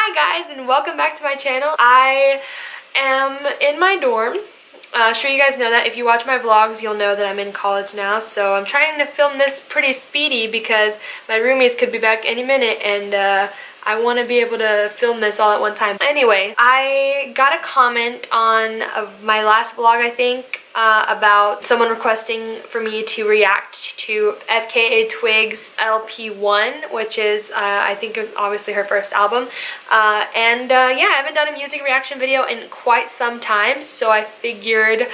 Hi guys, and welcome back to my channel. I am in my dorm. Sure you guys know that. If you watch my vlogs, you'll know that I'm in college now. So I'm trying to film this pretty speedy because my roomies could be back any minute, and I want to be able to film this all at one time. Anyway, I got a comment on my last vlog, I think, about someone requesting for me to react to FKA Twigs LP1, which is, I think, obviously her first album. Yeah, I haven't done a music reaction video in quite some time, so I figured,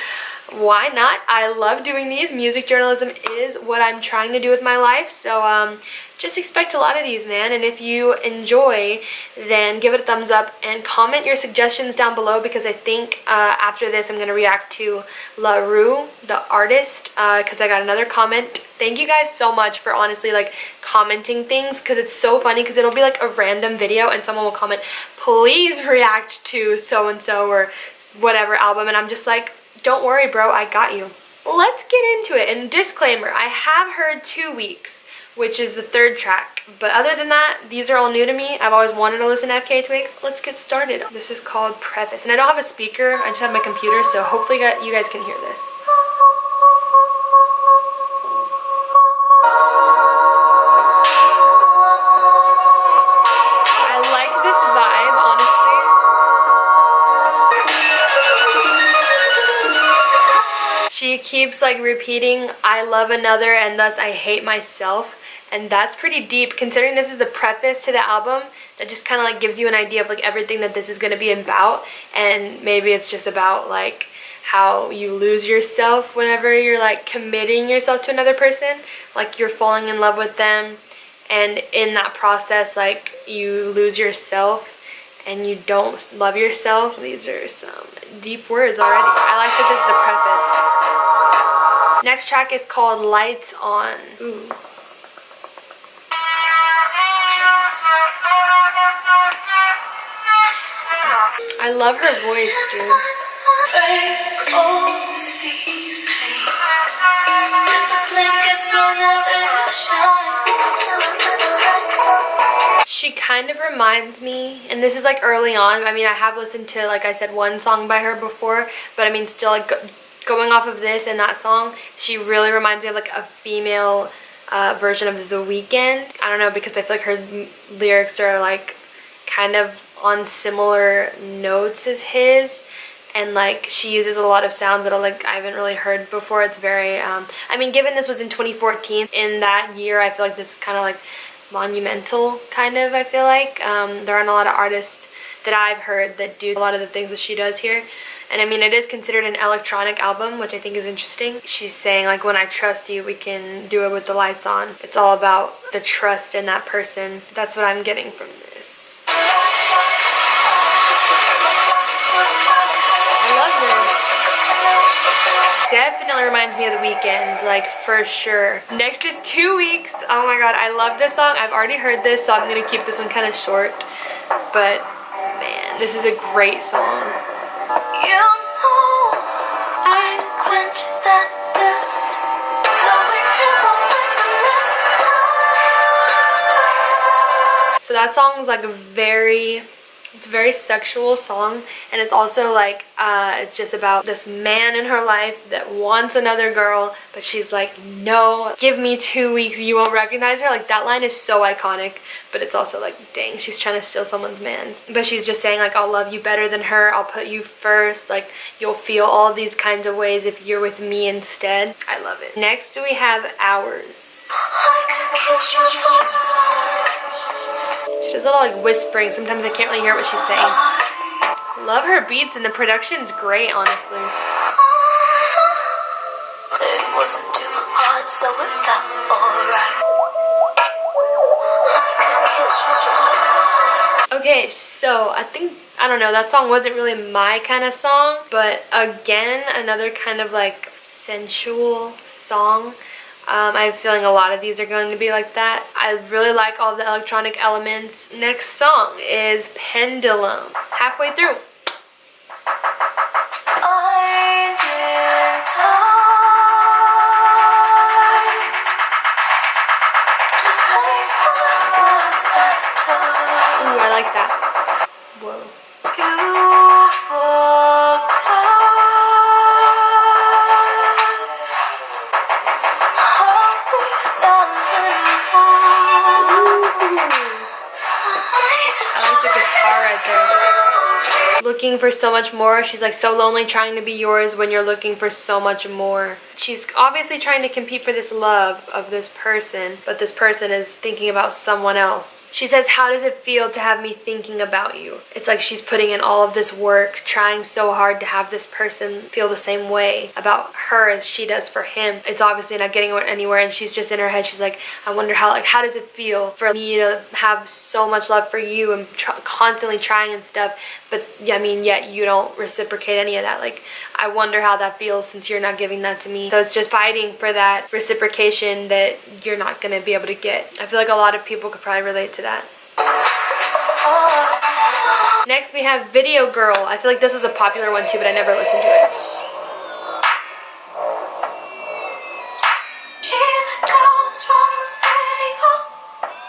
why not? I love doing these. Music journalism is what I'm trying to do with my life, so just expect a lot of these, man. And if you enjoy, then give it a thumbs up and comment your suggestions down below, because I think after this I'm going to react to La Rue, the artist, because I got another comment. Thank you guys so much for honestly like commenting things, because it's so funny, because it'll be like a random video and someone will comment, please react to so-and-so or whatever album, and I'm just like, don't worry bro, I got you. Let's get into it. And disclaimer, I have heard 2 Weeks, which is the third track. But other than that, these are all new to me. I've always wanted to listen to FKA Twigs. Let's get started. This is called Preface. And I don't have a speaker, I just have my computer, so hopefully you guys can hear this. I like this vibe, honestly. She keeps like repeating, I love another and thus I hate myself. And that's pretty deep, considering this is the preface to the album. That just kind of like gives you an idea of like everything that this is going to be about. And maybe it's just about like how you lose yourself whenever you're like committing yourself to another person. Like you're falling in love with them, and in that process like you lose yourself and you don't love yourself. These are some deep words already. I like that this is the preface. Next track is called Lights On. Ooh. I love her voice, dude. She kind of reminds me, and this is like early on, I mean I have listened to, like I said, one song by her before, but I mean still like going off of this and that song, she really reminds me of like a female version of The Weeknd. I don't know, because I feel like her lyrics are like kind of on similar notes as his, and like she uses a lot of sounds that I haven't really heard before. It's very I mean, given this was in 2014, in that year I feel like this is kind of like monumental, kind of. I feel like there aren't a lot of artists that I've heard that do a lot of the things that she does here. And I mean, it is considered an electronic album, which I think is interesting. She's saying like, when I trust you, we can do it with the lights on. It's all about the trust in that person. That's what I'm getting from this. I love this. Definitely reminds me of The Weeknd, like for sure. Next is 2 Weeks. Oh my god, I love this song. I've already heard this, so I'm gonna keep this one kind of short. But man, this is a great song. You know, I quench that thirst. So that song is like it's a very sexual song, and it's also like it's just about this man in her life that wants another girl, but she's like, no, give me 2 weeks, you won't recognize her. Like that line is so iconic, but it's also like, dang, she's trying to steal someone's man's. But she's just saying like, I'll love you better than her, I'll put you first, like you'll feel all these kinds of ways if you're with me instead. I love it. Next we have Hours. She does a lot of like whispering. Sometimes I can't really hear what she's saying. Love her beats, and the production's great, honestly. It wasn't too hard, so it felt alright. Okay, so I don't know, that song wasn't really my kind of song, but again, another kind of like sensual song. I have a feeling a lot of these are going to be like that. I really like all the electronic elements. Next song is Pendulum. Halfway through. Ooh, I like that. I like the guitar right there. Looking for so much more. She's like so lonely trying to be yours when you're looking for so much more. She's obviously trying to compete for this love of this person, but this person is thinking about someone else. She says, how does it feel to have me thinking about you? It's like she's putting in all of this work, trying so hard to have this person feel the same way about her as she does for him. It's obviously not getting anywhere, and she's just in her head, she's like, I wonder how does it feel for me to have so much love for you and constantly trying and stuff, but I mean, yet you don't reciprocate any of that. Like, I wonder how that feels since you're not giving that to me. So it's just fighting for that reciprocation that you're not gonna be able to get. I feel like a lot of people could probably relate to that. Next we have Video Girl. I feel like this was a popular one too, but I never listened to it.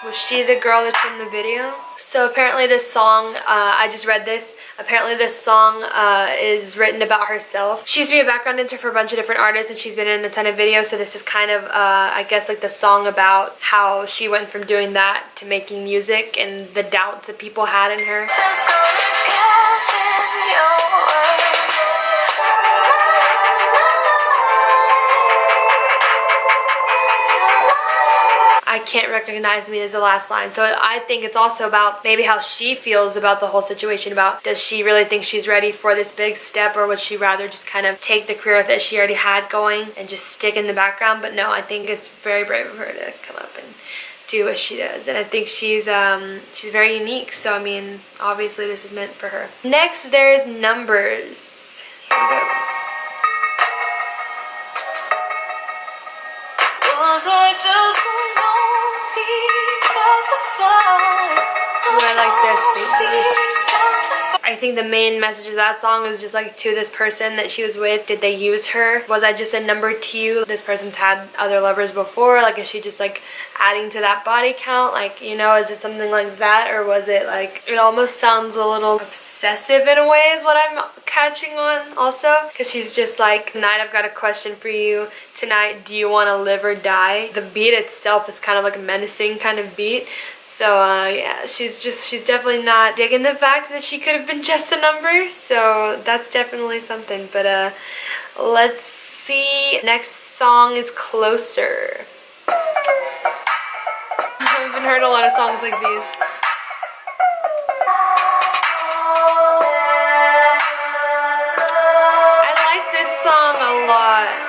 Was she the girl that's from the video? So apparently this song, I just read this, apparently this song is written about herself. She used to be a background dancer for a bunch of different artists, and she's been in a ton of videos, so this is kind of, I guess, like the song about how she went from doing that to making music and the doubts that people had in her. I can't recognize me as the last line. So I think it's also about maybe how she feels about the whole situation, about does she really think she's ready for this big step, or would she rather just kind of take the career that she already had going and just stick in the background. But no, I think it's very brave of her to come up and do what she does, and I think she's very unique, so I mean, obviously this is meant for her. Next there's Numbers. Here we go. Was I just I like this beat. I think the main message of that song is just like, to this person that she was with, did they use her? Was I just a number to you? This person's had other lovers before. Like, is she just like adding to that body count? Like, you know, is it something like that? Or was it like, it almost sounds a little obsessive in a way is what I'm catching on also. Because she's just like, tonight I've got a question for you. Tonight, do you want to live or die? The beat itself is kind of like a menacing kind of beat. So yeah, she's definitely not digging the fact that she could have been just a number. So that's definitely something. But let's see. Next song is Closer. I haven't heard a lot of songs like these. I like this song a lot.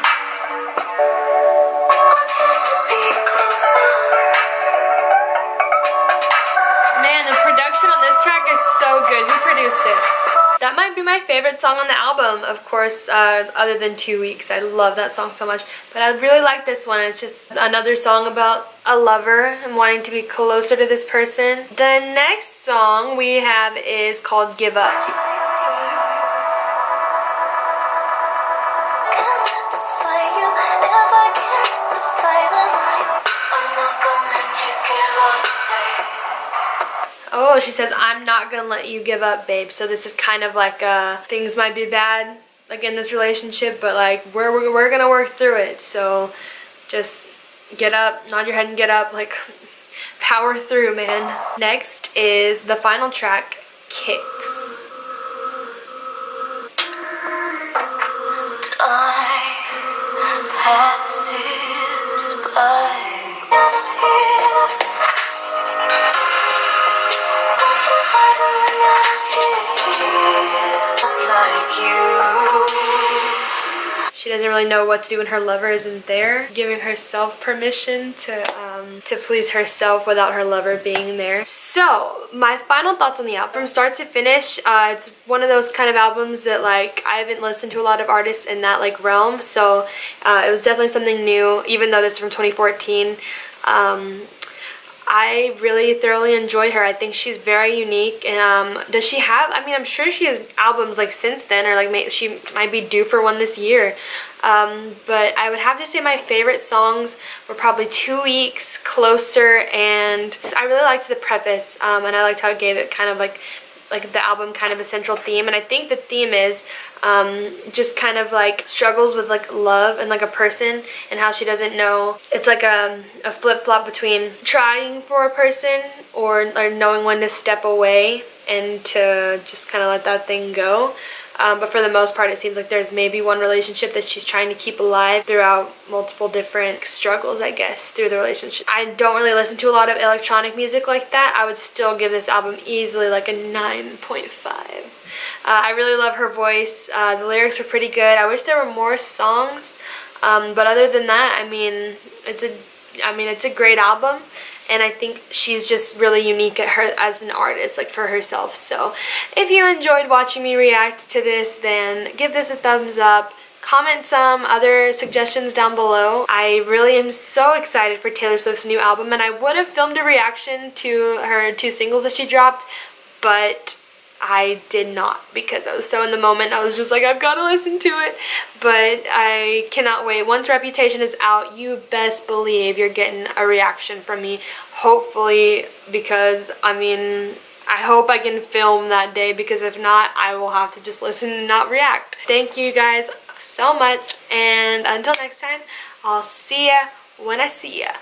So good. Who produced it? That might be my favorite song on the album, of course, other than 2 Weeks. I love that song so much. But I really like this one. It's just another song about a lover and wanting to be closer to this person. The next song we have is called Give Up. Oh, she says, I'm not gonna let you give up, babe. So this is kind of like things might be bad, like in this relationship, but like we're gonna work through it. So just get up, nod your head and get up, like power through, man. Next is the final track, Kicks. Time passes by. She doesn't really know what to do when her lover isn't there, giving herself permission to please herself without her lover being there. So, my final thoughts on the album, from start to finish, it's one of those kind of albums that like I haven't listened to a lot of artists in that like realm, so it was definitely something new, even though this is from 2014. I really thoroughly enjoyed her. I think she's very unique. And does she have, I mean, I'm sure she has albums like since then, or like she might be due for one this year. But I would have to say my favorite songs were probably 2 Weeks, Closer, and I really liked the preface, and I liked how it gave it kind of like like the album kind of a central theme, and I think the theme is just kind of like struggles with like love and like a person, and how she doesn't know. It's like a flip-flop between trying for a person or knowing when to step away and to just kind of let that thing go. But for the most part, it seems like there's maybe one relationship that she's trying to keep alive throughout multiple different struggles, I guess, through the relationship. I don't really listen to a lot of electronic music like that. I would still give this album easily like a 9.5. I really love her voice. The lyrics are pretty good. I wish there were more songs. But other than that, I mean, it's a great album. And I think she's just really unique at her as an artist, like for herself. So if you enjoyed watching me react to this, then give this a thumbs up. Comment some other suggestions down below. I really am so excited for Taylor Swift's new album, and I would have filmed a reaction to her 2 singles that she dropped, but I did not because I was so in the moment. I was just like, I've got to listen to it. But I cannot wait. Once Reputation is out, you best believe you're getting a reaction from me. Hopefully, because I mean, I hope I can film that day, because if not, I will have to just listen and not react. Thank you guys so much, and until next time, I'll see ya when I see ya.